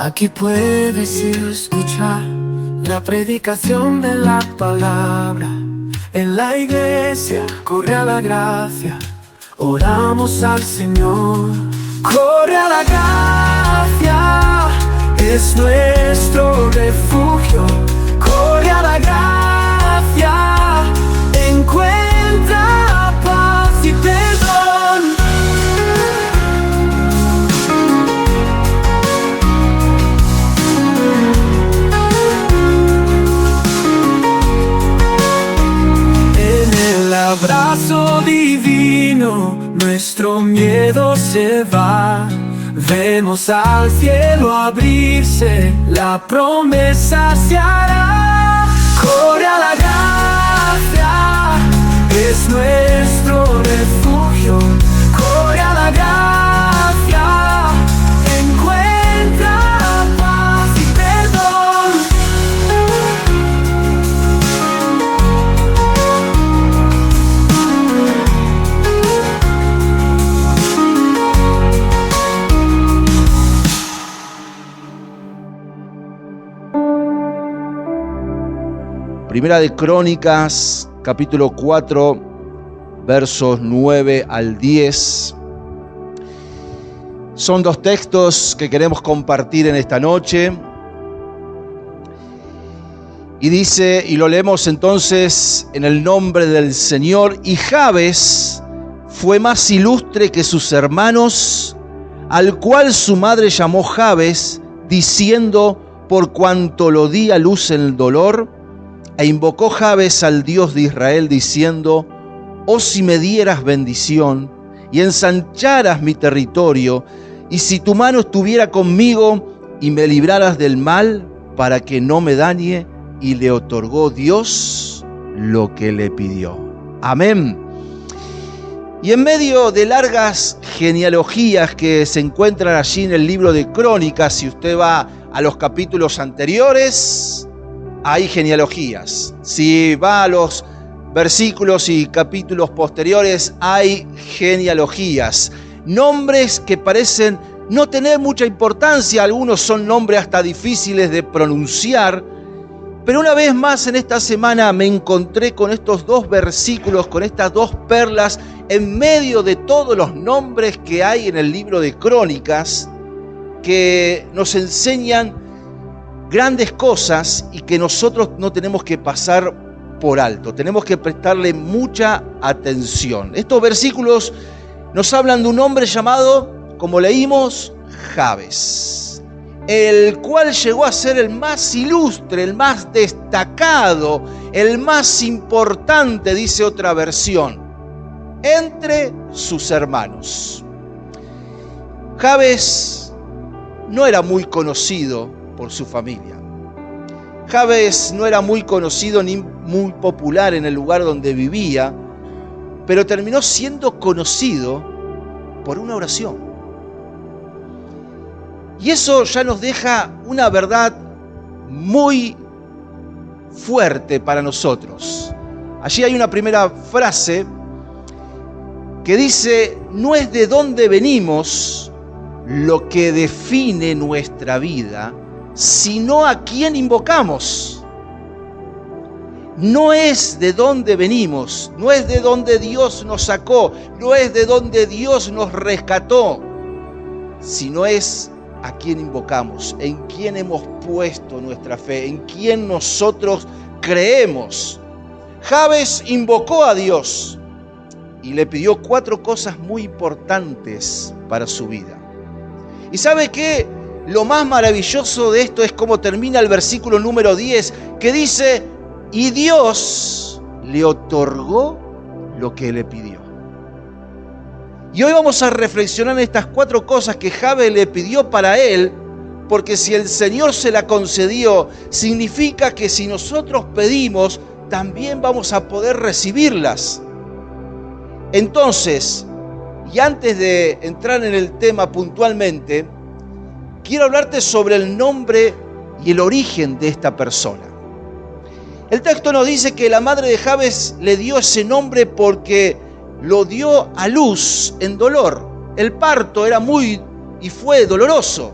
Aquí puedes ir a escuchar la predicación de la palabra. En la iglesia corre a la gracia, oramos al Señor. Corre a la gracia, es nuestro refugio. Corre a la gracia, encuentra paz y perdón. En el abrazo divino nuestro miedo se va. Vemos al cielo abrirse, la promesa se hará. Corre a la gracia, es nuestro refugio. Corre a la gracia, encuentra paz y perdón. Primera de Crónicas, capítulo 4, versos 9 al 10. Son dos textos que queremos compartir en esta noche. Y dice, y lo leemos entonces en el nombre del Señor: y Jabes fue más ilustre que sus hermanos, al cual su madre llamó Jabes, diciendo, por cuanto lo di a luz en el dolor. E invocó Jabes al Dios de Israel, diciendo, oh si me dieras bendición y ensancharas mi territorio, y si tu mano estuviera conmigo y me libraras del mal para que no me dañe. Y le otorgó Dios lo que le pidió. Amén. Y en medio de largas genealogías que se encuentran allí en el libro de Crónicas, si usted va a los capítulos anteriores, hay genealogías. Si va a los versículos y capítulos posteriores, hay genealogías. Nombres que parecen no tener mucha importancia, algunos son nombres hasta difíciles de pronunciar. Pero una vez más en esta semana me encontré con estos dos versículos, con estas dos perlas, en medio de todos los nombres que hay en el libro de Crónicas, que nos enseñan grandes cosas y que nosotros no tenemos que pasar por alto. Tenemos que prestarle mucha atención. Estos versículos nos hablan de un hombre llamado, como leímos, Jabes, el cual llegó a ser el más ilustre, el más destacado, el más importante, dice otra versión, entre sus hermanos. Jabes no era muy conocido por su familia. Jabes no era muy conocido ni muy popular en el lugar donde vivía, pero terminó siendo conocido por una oración. Y eso ya nos deja una verdad muy fuerte para nosotros. Allí hay una primera frase que dice, no es de dónde venimos lo que define nuestra vida, sino a quién invocamos. No es de dónde venimos, no es de dónde Dios nos sacó, no es de dónde Dios nos rescató, sino es a quién invocamos, en quién hemos puesto nuestra fe, en quién nosotros creemos. Jabes invocó a Dios y le pidió 4 cosas muy importantes para su vida. ¿Y sabe qué? Lo más maravilloso de esto es cómo termina el versículo número 10, que dice, y Dios le otorgó lo que le pidió. Y hoy vamos a reflexionar en estas 4 cosas que Jabes le pidió para él, porque si el Señor se la concedió, significa que si nosotros pedimos, también vamos a poder recibirlas. Entonces, y antes de entrar en el tema puntualmente, quiero hablarte sobre el nombre y el origen de esta persona. El texto nos dice que la madre de Jabes le dio ese nombre porque lo dio a luz en dolor. El parto era muy y fue doloroso.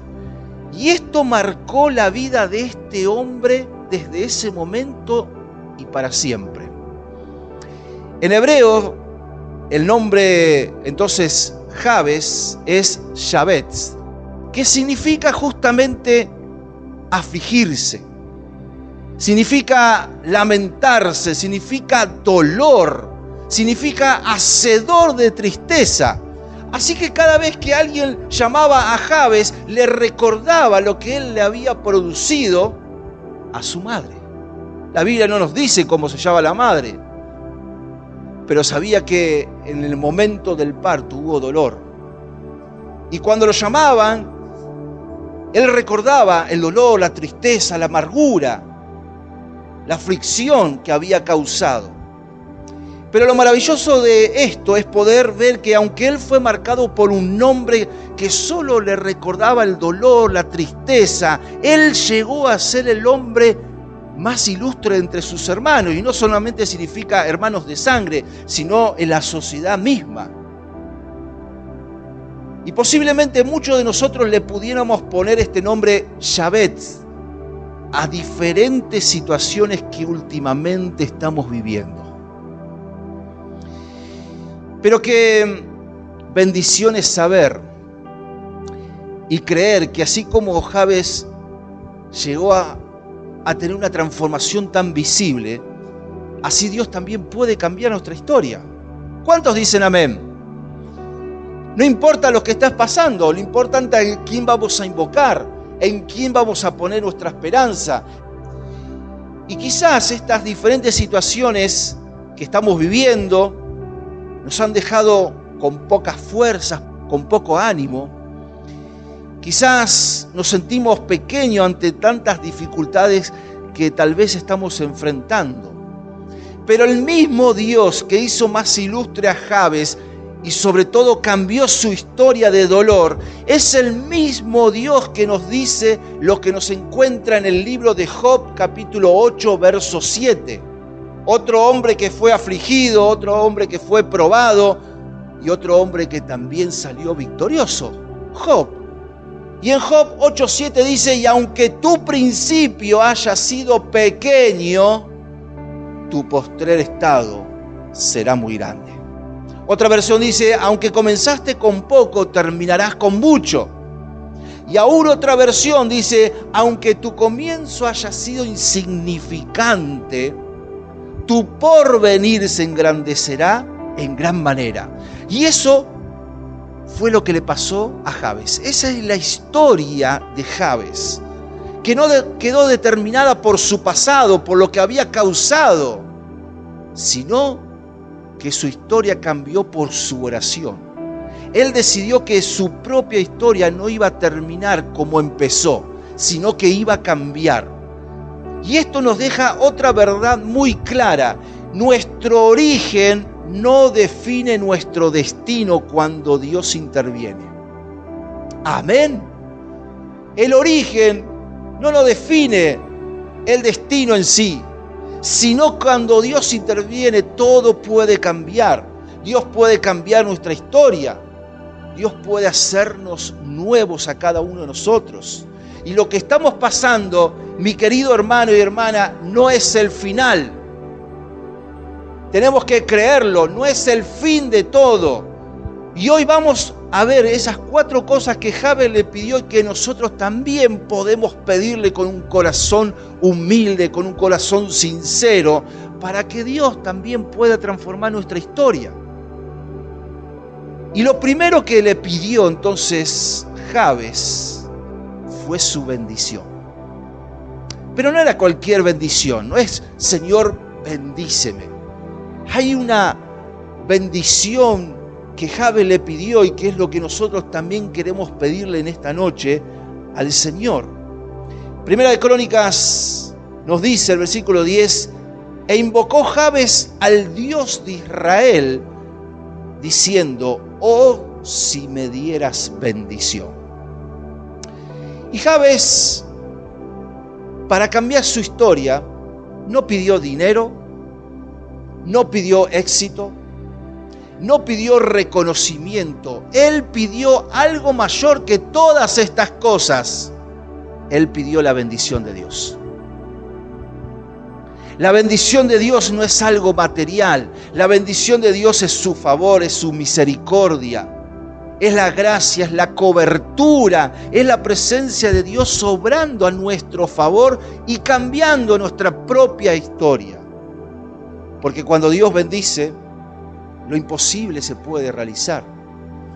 Y esto marcó la vida de este hombre desde ese momento y para siempre. En hebreo, el nombre entonces Jabes es Shabetz, que significa justamente afligirse, significa lamentarse, significa dolor, significa hacedor de tristeza. Así que cada vez que alguien llamaba a Jabes, le recordaba lo que él le había producido a su madre. La Biblia no nos dice cómo se llama la madre, pero sabía que en el momento del parto hubo dolor. Y cuando lo llamaban, él recordaba el dolor, la tristeza, la amargura, la aflicción que había causado. Pero lo maravilloso de esto es poder ver que aunque él fue marcado por un nombre que solo le recordaba el dolor, la tristeza, él llegó a ser el hombre más ilustre entre sus hermanos. Y no solamente significa hermanos de sangre, sino en la sociedad misma. Y posiblemente muchos de nosotros le pudiéramos poner este nombre Shabetz a diferentes situaciones que últimamente estamos viviendo. Pero qué bendición es saber y creer que así como Jabes llegó a tener una transformación tan visible, así Dios también puede cambiar nuestra historia. ¿Cuántos dicen amén? No importa lo que estás pasando, lo importante es en quién vamos a invocar, en quién vamos a poner nuestra esperanza. Y quizás estas diferentes situaciones que estamos viviendo nos han dejado con pocas fuerzas, con poco ánimo. Quizás nos sentimos pequeños ante tantas dificultades que tal vez estamos enfrentando. Pero el mismo Dios que hizo más ilustre a Jabes y sobre todo cambió su historia de dolor, es el mismo Dios que nos dice lo que nos encuentra en el libro de Job, capítulo 8, verso 7. Otro hombre que fue afligido, otro hombre que fue probado y otro hombre que también salió victorioso, Job. Y en Job 8:7 dice, y aunque tu principio haya sido pequeño, tu postrer estado será muy grande. Otra versión dice, aunque comenzaste con poco, terminarás con mucho. Y aún otra versión dice, aunque tu comienzo haya sido insignificante, tu porvenir se engrandecerá en gran manera. Y eso fue lo que le pasó a Jabes. Esa es la historia de Jabes, que no quedó determinada por su pasado, por lo que había causado, sino que su historia cambió por su oración. Él decidió que su propia historia no iba a terminar como empezó, sino que iba a cambiar. Y esto nos deja otra verdad muy clara. Nuestro origen no define nuestro destino cuando Dios interviene. Amén. El origen no lo define el destino en sí, sino cuando Dios interviene todo puede cambiar. Dios puede cambiar nuestra historia. Dios puede hacernos nuevos a cada uno de nosotros. Y lo que estamos pasando, mi querido hermano y hermana, no es el final. Tenemos que creerlo, no es el fin de todo. Y hoy vamos a ver esas 4 cosas que Jabes le pidió y que nosotros también podemos pedirle con un corazón humilde, con un corazón sincero, para que Dios también pueda transformar nuestra historia. Y lo primero que le pidió entonces Jabes fue su bendición. Pero no era cualquier bendición, no es Señor, bendíceme. Hay una bendición que Jabes le pidió y que es lo que nosotros también queremos pedirle en esta noche al Señor. Primera de Crónicas nos dice el versículo 10, e invocó Jabes al Dios de Israel, diciendo, oh, si me dieras bendición. Y Jabes, para cambiar su historia, no pidió dinero, no pidió éxito, no pidió reconocimiento. Él pidió algo mayor que todas estas cosas. él pidió la bendición de Dios. La bendición de Dios no es algo material. La bendición de Dios es su favor, es su misericordia. Es la gracia, es la cobertura, es la presencia de Dios obrando a nuestro favor y cambiando nuestra propia historia. Porque cuando Dios bendice, lo imposible se puede realizar.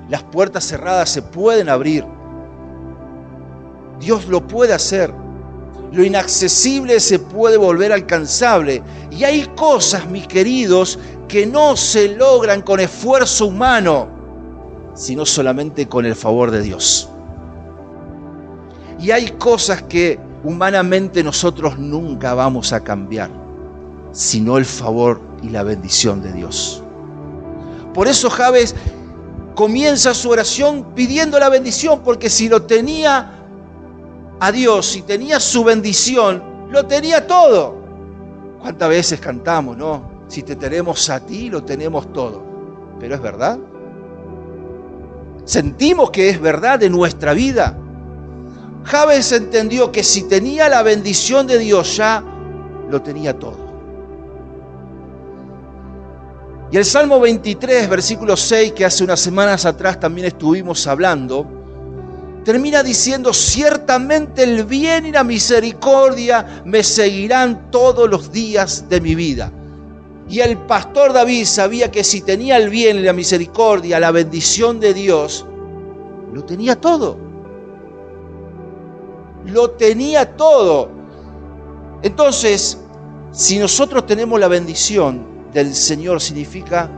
Las puertas cerradas se pueden abrir. Dios lo puede hacer. Lo inaccesible se puede volver alcanzable. Y hay cosas, mis queridos, que no se logran con esfuerzo humano, sino solamente con el favor de Dios. Y hay cosas que humanamente nosotros nunca vamos a cambiar, sino el favor y la bendición de Dios. Por eso Jabes comienza su oración pidiendo la bendición, porque si lo tenía a Dios, si tenía su bendición, lo tenía todo. ¿Cuántas veces cantamos, no? Si te tenemos a ti, lo tenemos todo. ¿Pero es verdad? ¿Sentimos que es verdad de nuestra vida? Jabes entendió que si tenía la bendición de Dios, ya lo tenía todo. Y el Salmo 23, versículo 6, que hace unas semanas atrás también estuvimos hablando, termina diciendo: ciertamente el bien y la misericordia me seguirán todos los días de mi vida. Y el pastor David sabía que si tenía el bien y la misericordia, la bendición de Dios, lo tenía todo. Lo tenía todo. Entonces, si nosotros tenemos la bendición del Señor, significa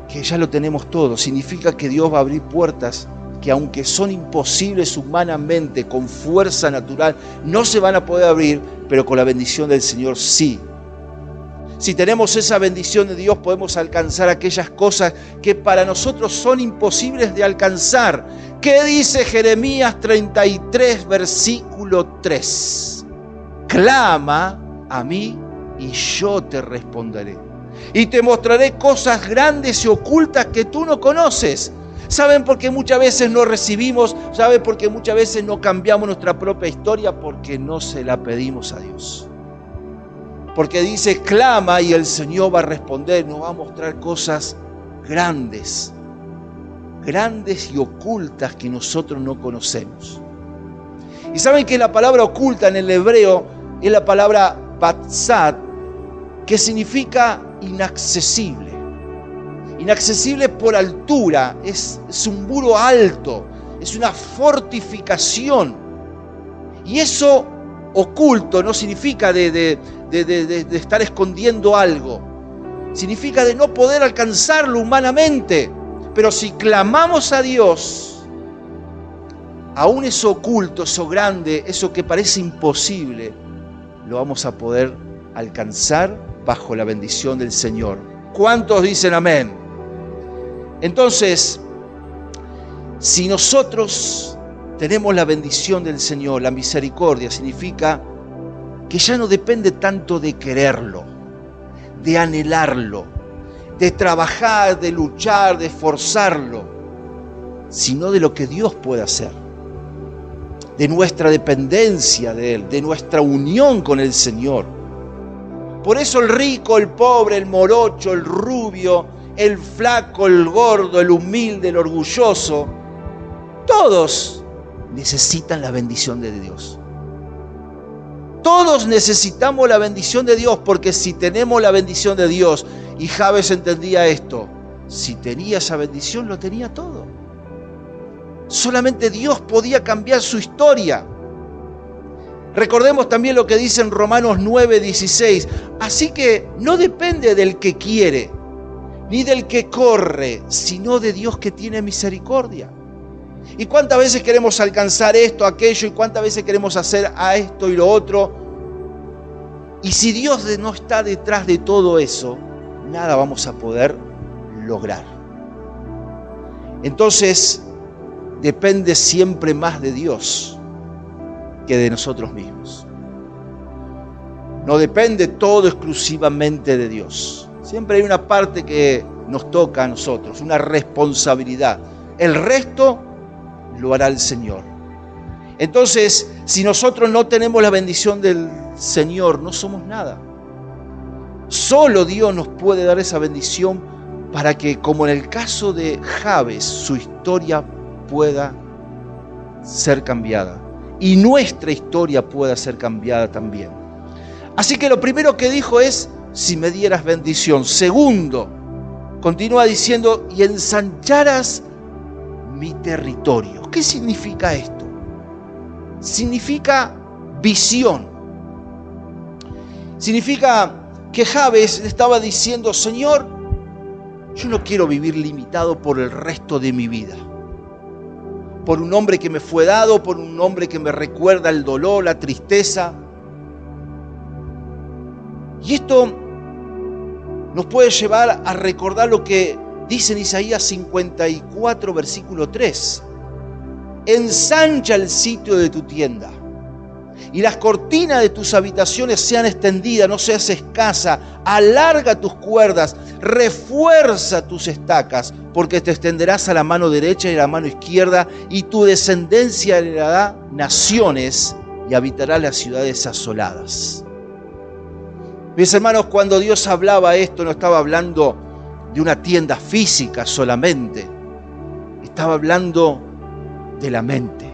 que ya lo tenemos todo. Significa que Dios va a abrir puertas que, aunque son imposibles humanamente, con fuerza natural, no se van a poder abrir, pero con la bendición del Señor sí. Si tenemos esa bendición de Dios, podemos alcanzar aquellas cosas que para nosotros son imposibles de alcanzar. ¿Qué dice Jeremías 33, versículo 3? Clama a mí y yo te responderé. Y te mostraré cosas grandes y ocultas que tú no conoces. ¿Saben por qué muchas veces no recibimos? ¿Saben por qué muchas veces no cambiamos nuestra propia historia? Porque no se la pedimos a Dios. Porque dice, clama y el Señor va a responder, nos va a mostrar cosas grandes y ocultas que nosotros no conocemos. Y saben que la palabra oculta en el hebreo es la palabra patsat, que significa inaccesible. Inaccesible por altura, es un muro alto, es una fortificación. Y eso oculto no significa de estar escondiendo algo. Significa de no poder alcanzarlo humanamente. Pero si clamamos a Dios, aún eso oculto, eso grande, eso que parece imposible, lo vamos a poder alcanzar bajo la bendición del Señor. ¿Cuántos dicen amén? Entonces, si nosotros tenemos la bendición del Señor, la misericordia, significa que ya no depende tanto de quererlo, de anhelarlo, de trabajar, de luchar, de esforzarlo, sino de lo que Dios puede hacer, de nuestra dependencia de Él, de nuestra unión con el Señor. Por eso el rico, el pobre, el morocho, el rubio, el flaco, el gordo, el humilde, el orgulloso, todos necesitan la bendición de Dios. Todos necesitamos la bendición de Dios, porque si tenemos la bendición de Dios, y Jabes entendía esto, si tenía esa bendición, lo tenía todo. Solamente Dios podía cambiar su historia. Recordemos también lo que dice en Romanos 9:16. Así que no depende del que quiere, ni del que corre, sino de Dios que tiene misericordia. ¿Y cuántas veces queremos alcanzar esto, aquello, y cuántas veces queremos hacer a esto y lo otro? Y si Dios no está detrás de todo eso, nada vamos a poder lograr. Entonces, depende siempre más de Dios que de nosotros mismos. No depende todo exclusivamente de Dios. Siempre hay una parte que nos toca a nosotros, una responsabilidad. El resto lo hará el Señor. Entonces, si nosotros no tenemos la bendición del Señor, no somos nada. Solo Dios nos puede dar esa bendición para que, como en el caso de Jabes, su historia pueda ser cambiada y nuestra historia pueda ser cambiada también. Así que lo primero que dijo es: si me dieras bendición. Segundo, continúa diciendo: y ensancharas mi territorio. ¿Qué significa esto? Significa visión. Significa que Jabes le estaba diciendo: Señor, yo no quiero vivir limitado por el resto de mi vida, por un hombre que me fue dado, por un hombre que me recuerda el dolor, la tristeza. Y esto nos puede llevar a recordar lo que dice en Isaías 54, versículo 3. Ensancha el sitio de tu tienda, y las cortinas de tus habitaciones sean extendidas, no seas escasa. Alarga tus cuerdas, refuerza tus estacas, porque te extenderás a la mano derecha y a la mano izquierda, y tu descendencia heredará naciones y habitará las ciudades asoladas. Mis hermanos, cuando Dios hablaba esto, no estaba hablando de una tienda física solamente, estaba hablando de la mente.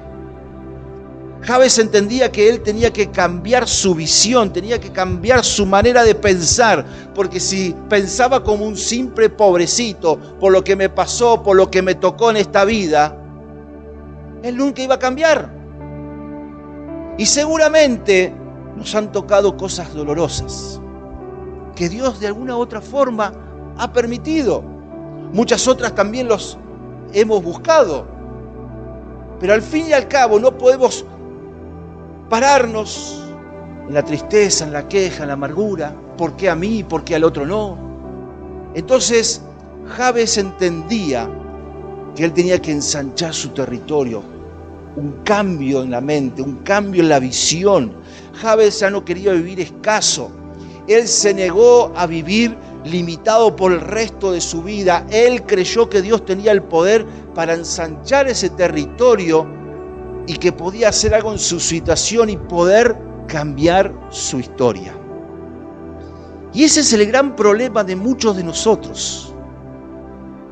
Jabes entendía que él tenía que cambiar su visión, tenía que cambiar su manera de pensar, porque si pensaba como un simple pobrecito, por lo que me pasó, por lo que me tocó en esta vida, él nunca iba a cambiar. Y seguramente nos han tocado cosas dolorosas, que Dios de alguna u otra forma ha permitido. Muchas otras también los hemos buscado. Pero al fin y al cabo no podemos pararnos en la tristeza, en la queja, en la amargura. ¿Por qué a mí? ¿Por qué al otro no? Entonces Jabes entendía que él tenía que ensanchar su territorio. Un cambio en la mente, un cambio en la visión. Jabes ya no quería vivir escaso. Él se negó a vivir limitado por el resto de su vida. Él creyó que Dios tenía el poder para ensanchar ese territorio y que podía hacer algo en su situación y poder cambiar su historia. Y ese es el gran problema de muchos de nosotros.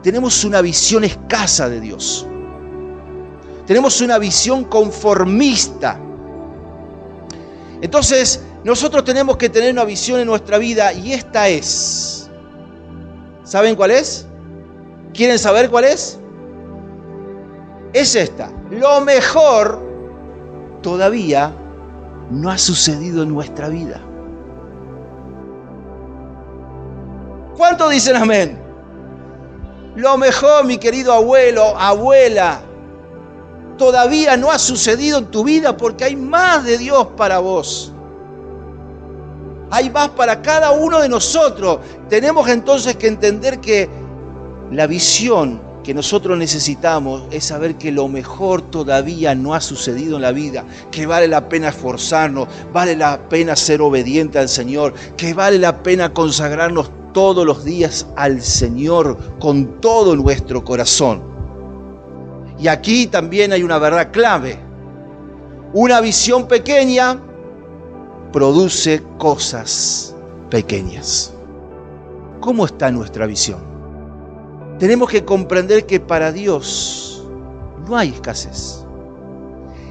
Tenemos una visión escasa de Dios. Tenemos una visión conformista. Entonces, nosotros tenemos que tener una visión en nuestra vida, y esta es. ¿Saben cuál es? ¿Quieren saber cuál es? Es esta. Lo mejor todavía no ha sucedido en nuestra vida. ¿Cuántos dicen amén? Lo mejor, mi querido abuelo, abuela, todavía no ha sucedido en tu vida, porque hay más de Dios para vos. Hay más para cada uno de nosotros. Tenemos entonces que entender que la visión que nosotros necesitamos es saber que lo mejor todavía no ha sucedido en la vida, que vale la pena esforzarnos, vale la pena ser obediente al Señor, que vale la pena consagrarnos todos los días al Señor con todo nuestro corazón. Y aquí también hay una verdad clave. Una visión pequeña produce cosas pequeñas. ¿Cómo está nuestra visión? Tenemos que comprender que para Dios no hay escasez.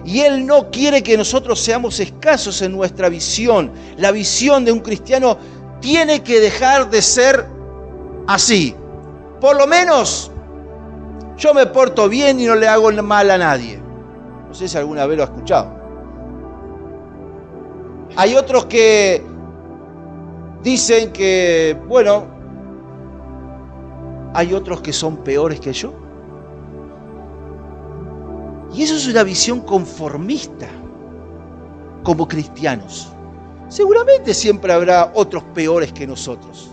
Y Él no quiere que nosotros seamos escasos en nuestra visión. La visión de un cristiano tiene que dejar de ser así. Por lo menos yo me porto bien y no le hago mal a nadie. No sé si alguna vez lo ha escuchado. Hay otros que dicen que, bueno, hay otros que son peores que yo. Y eso es una visión conformista como cristianos. Seguramente siempre habrá otros peores que nosotros.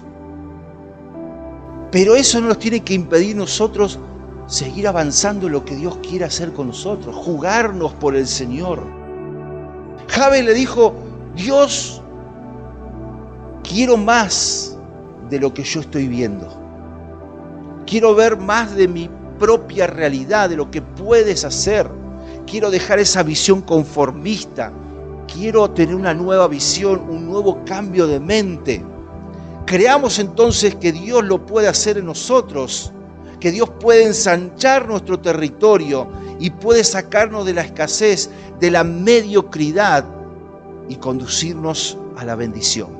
Pero eso no nos tiene que impedir nosotros seguir avanzando en lo que Dios quiere hacer con nosotros, jugarnos por el Señor. Jabes le dijo: Dios, quiero más de lo que yo estoy viendo. Quiero ver más de mi propia realidad, de lo que puedes hacer. quiero dejar esa visión conformista, quiero tener una nueva visión, un nuevo cambio de mente. Creamos entonces que Dios lo puede hacer en nosotros, que Dios puede ensanchar nuestro territorio y puede sacarnos de la escasez, de la mediocridad y conducirnos a la bendición.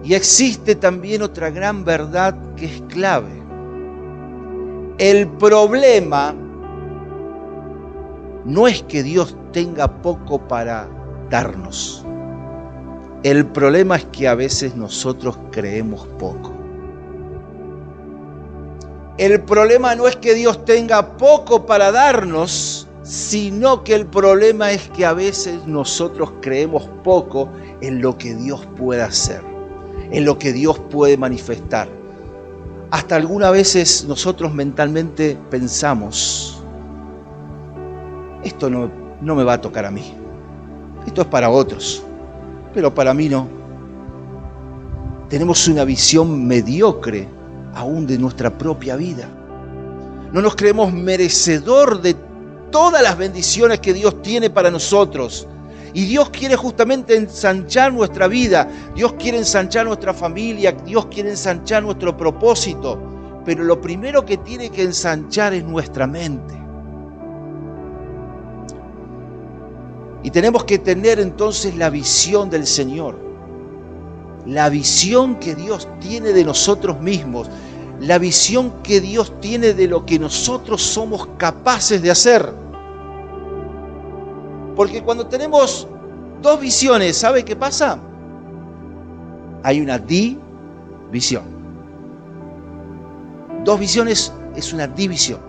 Y existe también otra gran verdad que es clave. El problema no es que Dios tenga poco para darnos. El problema es que a veces nosotros creemos poco. El problema no es que Dios tenga poco para darnos, sino que el problema es que a veces nosotros creemos poco en lo que Dios puede hacer, en lo que Dios puede manifestar. Hasta algunas veces nosotros mentalmente pensamos, esto no me va a tocar a mí, esto es para otros, pero para mí no. Tenemos una visión mediocre aún de nuestra propia vida. No nos creemos merecedor de todas las bendiciones que Dios tiene para nosotros. Y Dios quiere justamente ensanchar nuestra vida, Dios quiere ensanchar nuestra familia, Dios quiere ensanchar nuestro propósito. Pero lo primero que tiene que ensanchar es nuestra mente. Y tenemos que tener entonces la visión del Señor, la visión que Dios tiene de nosotros mismos, la visión que Dios tiene de lo que nosotros somos capaces de hacer. Porque cuando tenemos dos visiones, ¿sabe qué pasa? Hay una división. Dos visiones es una división.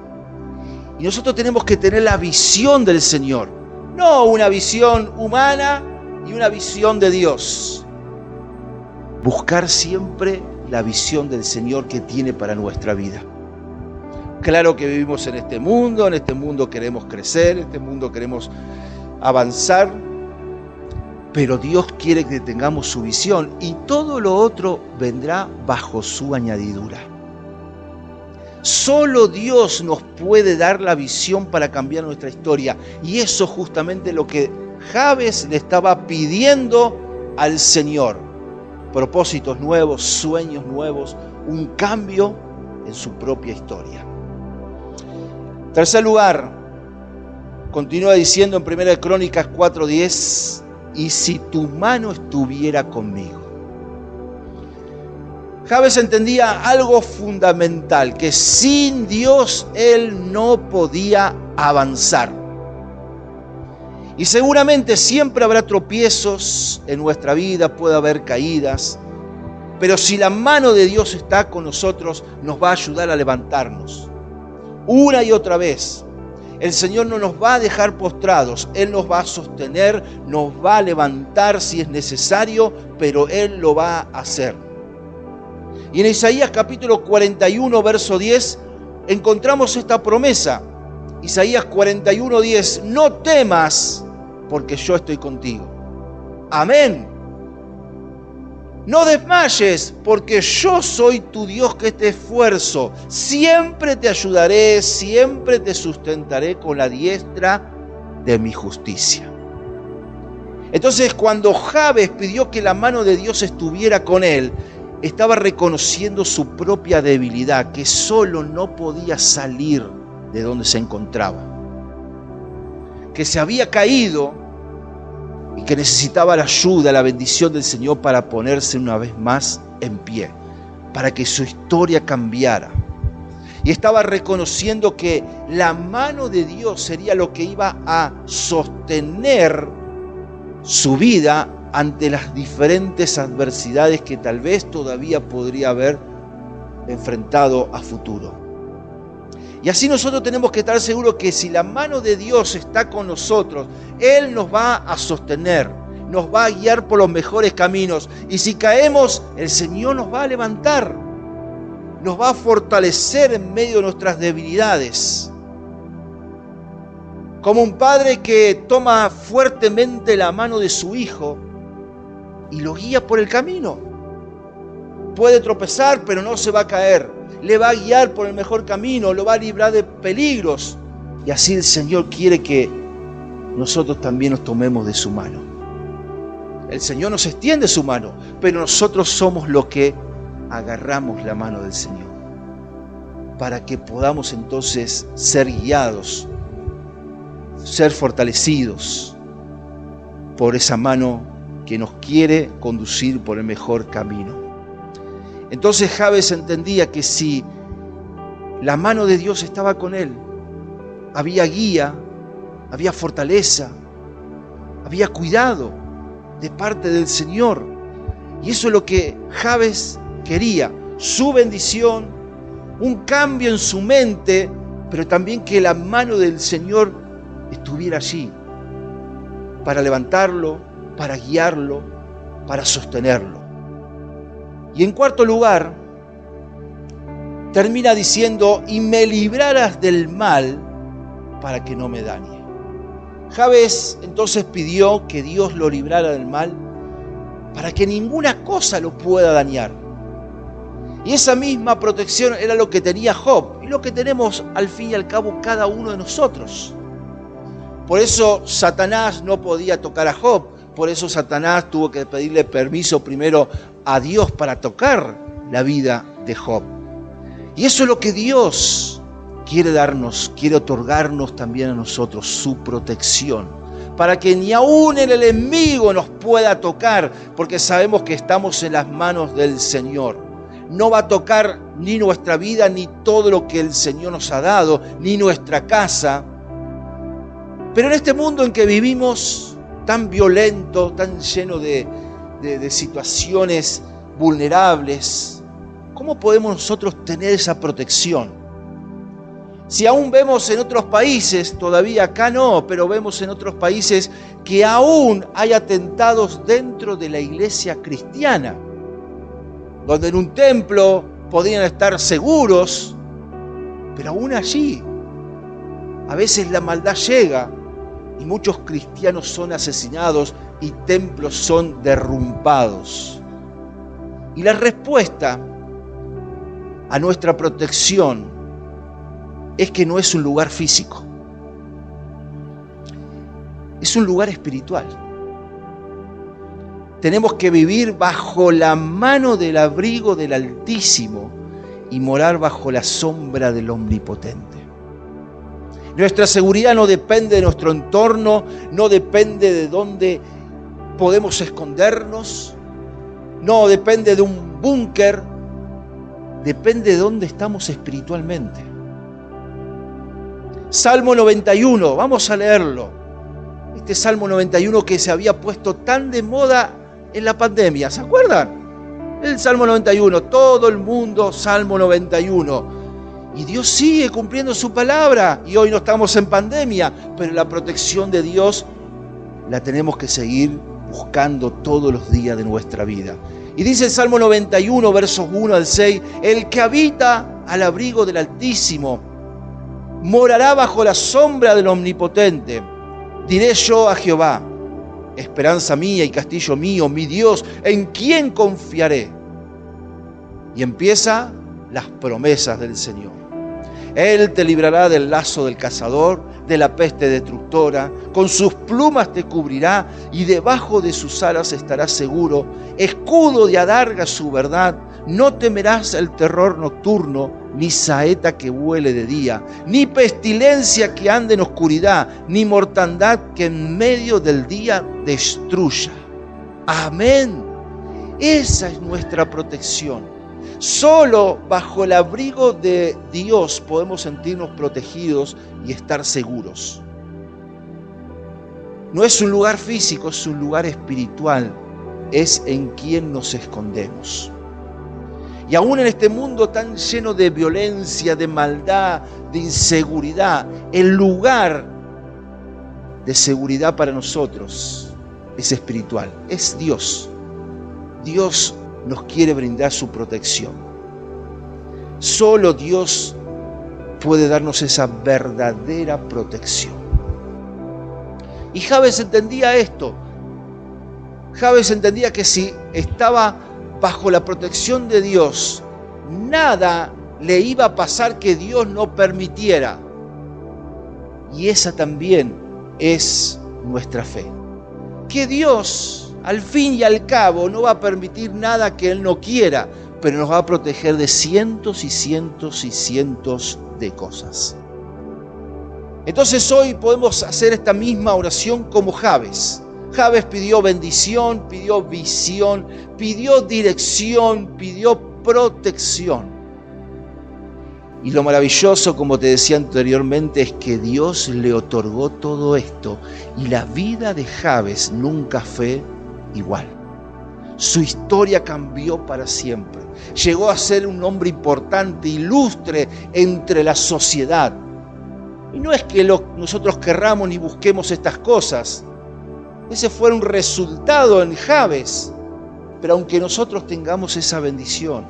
Y nosotros tenemos que tener la visión del Señor, no una visión humana y una visión de Dios. Buscar siempre la visión del Señor que tiene para nuestra vida. Claro que vivimos en este mundo queremos crecer, en este mundo queremos avanzar, pero Dios quiere que tengamos su visión y todo lo otro vendrá bajo su añadidura. Solo Dios nos puede dar la visión para cambiar nuestra historia, y eso es justamente lo que Jabes le estaba pidiendo al Señor. Propósitos nuevos, sueños nuevos, un cambio en su propia historia. En tercer lugar, continúa diciendo en 1 Crónicas 4:10, y si tu mano estuviera conmigo. Jabes entendía algo fundamental, que sin Dios él no podía avanzar. Y seguramente siempre habrá tropiezos en nuestra vida, puede haber caídas, pero si la mano de Dios está con nosotros, nos va a ayudar a levantarnos. Una y otra vez. El Señor no nos va a dejar postrados, Él nos va a sostener, nos va a levantar si es necesario, pero Él lo va a hacer. Y en Isaías capítulo 41, verso 10, encontramos esta promesa. Isaías 41:10, no temas, porque yo estoy contigo. Amén. No desmayes, porque yo soy tu Dios que te esfuerzo. Siempre te ayudaré, siempre te sustentaré con la diestra de mi justicia. Entonces, cuando Jabes pidió que la mano de Dios estuviera con él, estaba reconociendo su propia debilidad, que solo no podía salir de donde se encontraba, que se había caído y que necesitaba la ayuda, la bendición del Señor para ponerse una vez más en pie, para que su historia cambiara. Y estaba reconociendo que la mano de Dios sería lo que iba a sostener su vida ante las diferentes adversidades que tal vez todavía podría haber enfrentado a futuro. Y así nosotros tenemos que estar seguros que si la mano de Dios está con nosotros, Él nos va a sostener, nos va a guiar por los mejores caminos. Y si caemos, el Señor nos va a levantar, nos va a fortalecer en medio de nuestras debilidades. Como un padre que toma fuertemente la mano de su hijo y lo guía por el camino. Puede tropezar, pero no se va a caer. Le va a guiar por el mejor camino, lo va a librar de peligros. Y así el Señor quiere que nosotros también nos tomemos de su mano. El Señor nos extiende su mano, pero nosotros somos los que agarramos la mano del Señor, para que podamos entonces ser guiados, ser fortalecidos por esa mano que nos quiere conducir por el mejor camino. Entonces Jabes entendía que si la mano de Dios estaba con él, había guía, había fortaleza, había cuidado de parte del Señor. Y eso es lo que Jabes quería, su bendición, un cambio en su mente, pero también que la mano del Señor estuviera allí para levantarlo, para guiarlo, para sostenerlo. Y en cuarto lugar, termina diciendo: y me librarás del mal para que no me dañe. Jabes entonces pidió que Dios lo librara del mal para que ninguna cosa lo pueda dañar. Y esa misma protección era lo que tenía Job y lo que tenemos al fin y al cabo cada uno de nosotros. Por eso Satanás no podía tocar a Job, por eso Satanás tuvo que pedirle permiso primero a Dios para tocar la vida de Job. Y eso es lo que Dios quiere darnos, quiere otorgarnos también a nosotros, su protección, para que ni aún el enemigo nos pueda tocar, porque sabemos que estamos en las manos del Señor. No va a tocar ni nuestra vida, ni todo lo que el Señor nos ha dado, ni nuestra casa. Pero en este mundo en que vivimos, tan violento, tan lleno de situaciones vulnerables, ¿cómo podemos nosotros tener esa protección? Si aún vemos en otros países, todavía acá no, pero vemos en otros países que aún hay atentados dentro de la iglesia cristiana, donde en un templo podían estar seguros, pero aún allí a veces la maldad llega y muchos cristianos son asesinados y templos son derrumbados. Y la respuesta a nuestra protección es que no es un lugar físico, es un lugar espiritual. Tenemos que vivir bajo la mano del abrigo del Altísimo y morar bajo la sombra del Omnipotente. Nuestra seguridad no depende de nuestro entorno, no depende de dónde podemos escondernos, no depende de un búnker, depende de dónde estamos espiritualmente. Salmo 91, vamos a leerlo. Este Salmo 91 que se había puesto tan de moda en la pandemia, ¿se acuerdan? El Salmo 91, todo el mundo Salmo 91. Y Dios sigue cumpliendo su palabra. Y hoy no estamos en pandemia, pero la protección de Dios la tenemos que seguir buscando todos los días de nuestra vida. Y dice el Salmo 91, versos 1 al 6, el que habita al abrigo del Altísimo morará bajo la sombra del Omnipotente. Diré yo a Jehová, esperanza mía y castillo mío, mi Dios, ¿en quién confiaré? Y empieza las promesas del Señor. Él te librará del lazo del cazador, de la peste destructora, con sus plumas te cubrirá y debajo de sus alas estarás seguro. Escudo de adarga su verdad, no temerás el terror nocturno, ni saeta que vuele de día, ni pestilencia que ande en oscuridad, ni mortandad que en medio del día destruya. Amén. Esa es nuestra protección. Solo bajo el abrigo de Dios podemos sentirnos protegidos y estar seguros. No es un lugar físico, es un lugar espiritual. Es en quien nos escondemos. Y aún en este mundo tan lleno de violencia, de maldad, de inseguridad, el lugar de seguridad para nosotros es espiritual, es Dios. Dios nos quiere brindar su protección. Solo Dios puede darnos esa verdadera protección. Y Jabes entendía esto. Jabes entendía que si estaba bajo la protección de Dios, nada le iba a pasar que Dios no permitiera. Y esa también es nuestra fe. Que Dios, al fin y al cabo, no va a permitir nada que Él no quiera, pero nos va a proteger de cientos y cientos y cientos de cosas. Entonces hoy podemos hacer esta misma oración como Jabes. Jabes pidió bendición, pidió visión, pidió dirección, pidió protección. Y lo maravilloso, como te decía anteriormente, es que Dios le otorgó todo esto y la vida de Jabes nunca fue igual. Su historia cambió para siempre. Llegó a ser un hombre importante, ilustre entre la sociedad. Y no es que nosotros querramos ni busquemos estas cosas. Ese fue un resultado en Jabes. Pero aunque nosotros tengamos esa bendición,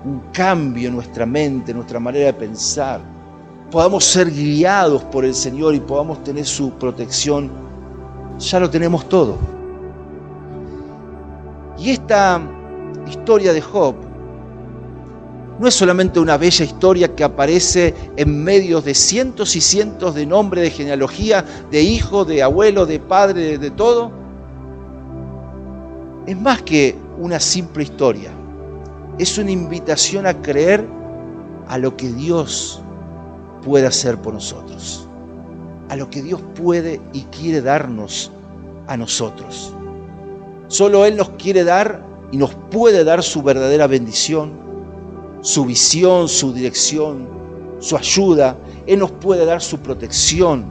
un cambio en nuestra mente, en nuestra manera de pensar, podamos ser guiados por el Señor y podamos tener su protección, ya lo tenemos todo. Y esta historia de Job no es solamente una bella historia que aparece en medio de cientos y cientos de nombres de genealogía, de hijo, de abuelo, de padre, de todo. Es más que una simple historia. Es una invitación a creer a lo que Dios puede hacer por nosotros, a lo que Dios puede y quiere darnos a nosotros. Solo Él nos quiere dar y nos puede dar su verdadera bendición, su visión, su dirección, su ayuda. Él nos puede dar su protección.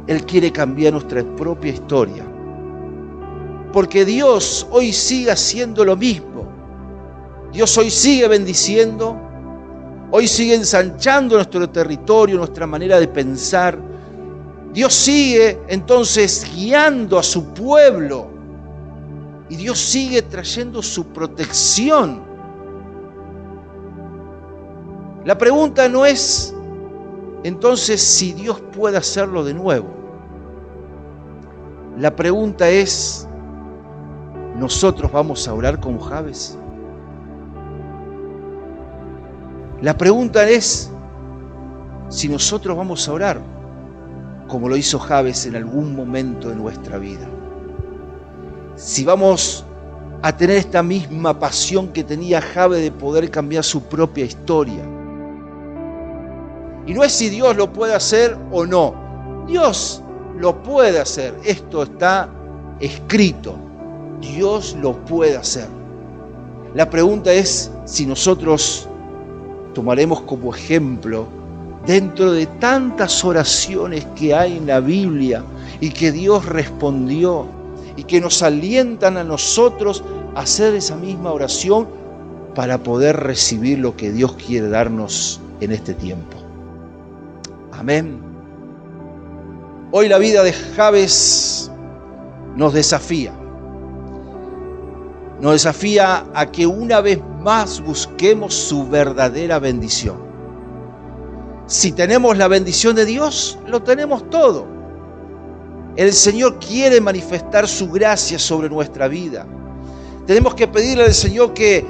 Él quiere cambiar nuestra propia historia. Porque Dios hoy sigue haciendo lo mismo. Dios hoy sigue bendiciendo, hoy sigue ensanchando nuestro territorio, nuestra manera de pensar. Dios sigue entonces guiando a su pueblo y Dios sigue trayendo su protección. La pregunta no es entonces si Dios puede hacerlo de nuevo. La pregunta es, ¿nosotros vamos a orar como Jabes? La pregunta es si nosotros vamos a orar como lo hizo Jabes en algún momento de nuestra vida. Si vamos a tener esta misma pasión que tenía Jabes de poder cambiar su propia historia. Y no es si Dios lo puede hacer o no. Dios lo puede hacer. Esto está escrito. Dios lo puede hacer. La pregunta es si nosotros tomaremos como ejemplo dentro de tantas oraciones que hay en la Biblia y que Dios respondió y que nos alientan a nosotros a hacer esa misma oración para poder recibir lo que Dios quiere darnos en este tiempo. Amén. Hoy la vida de Jabes nos desafía. Nos desafía a que una vez más busquemos su verdadera bendición. Si tenemos la bendición de Dios, lo tenemos todo. El Señor quiere manifestar su gracia sobre nuestra vida. Tenemos que pedirle al Señor que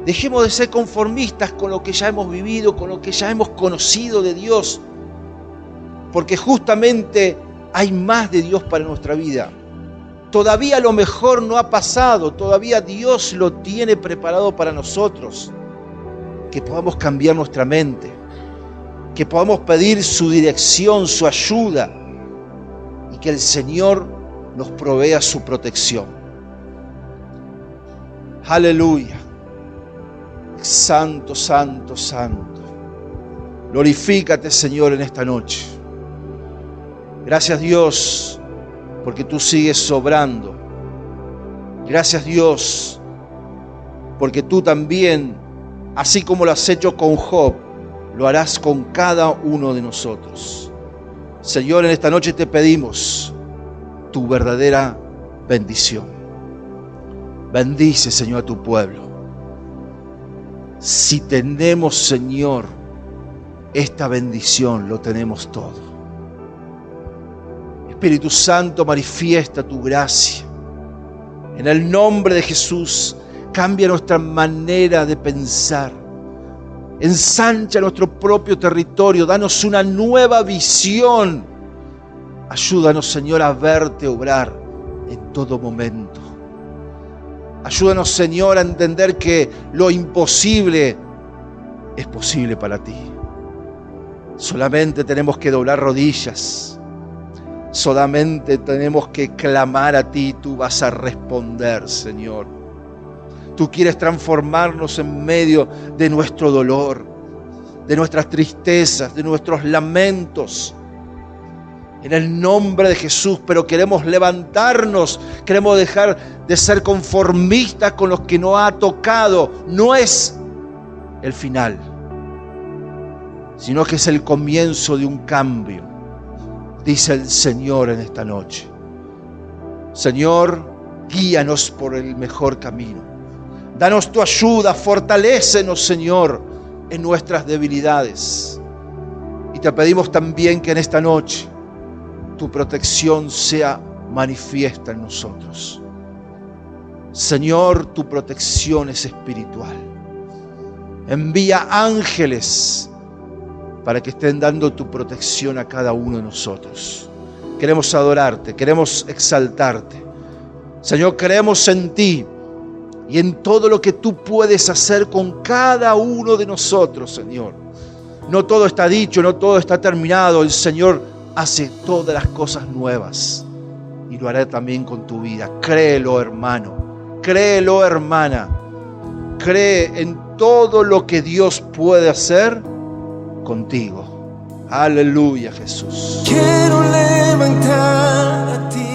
dejemos de ser conformistas con lo que ya hemos vivido, con lo que ya hemos conocido de Dios, porque justamente hay más de Dios para nuestra vida. Todavía lo mejor no ha pasado, todavía Dios lo tiene preparado para nosotros. Que podamos cambiar nuestra mente, que podamos pedir su dirección, su ayuda y que el Señor nos provea su protección. Aleluya. Santo, santo, santo. Glorifícate, Señor, en esta noche. Gracias, Dios, porque tú sigues obrando. Gracias, Dios, porque tú también, así como lo has hecho con Job, lo harás con cada uno de nosotros. Señor, en esta noche te pedimos tu verdadera bendición. Bendice, Señor, a tu pueblo. Si tenemos, Señor, esta bendición, lo tenemos todo. Espíritu Santo, manifiesta tu gracia. En el nombre de Jesús, cambia nuestra manera de pensar. Ensancha nuestro propio territorio. Danos una nueva visión. Ayúdanos, Señor, a verte obrar en todo momento. Ayúdanos, Señor, a entender que lo imposible es posible para ti. Solamente tenemos que doblar rodillas. Solamente tenemos que clamar a ti. Tú vas a responder, Señor. Tú quieres transformarnos en medio de nuestro dolor, de nuestras tristezas, de nuestros lamentos. En el nombre de Jesús, pero queremos levantarnos, queremos dejar de ser conformistas con los que nos ha tocado. No es el final, sino que es el comienzo de un cambio, dice el Señor en esta noche. Señor, guíanos por el mejor camino. Danos tu ayuda, fortalécenos, Señor, en nuestras debilidades. Y te pedimos también que en esta noche tu protección sea manifiesta en nosotros. Señor, tu protección es espiritual. Envía ángeles para que estén dando tu protección a cada uno de nosotros. Queremos adorarte, queremos exaltarte. Señor, creemos en ti y en todo lo que tú puedes hacer con cada uno de nosotros, Señor. No todo está dicho, no todo está terminado. El Señor hace todas las cosas nuevas y lo hará también con tu vida. Créelo, hermano. Créelo, hermana. Cree en todo lo que Dios puede hacer contigo. Aleluya, Jesús. Quiero levantar a ti.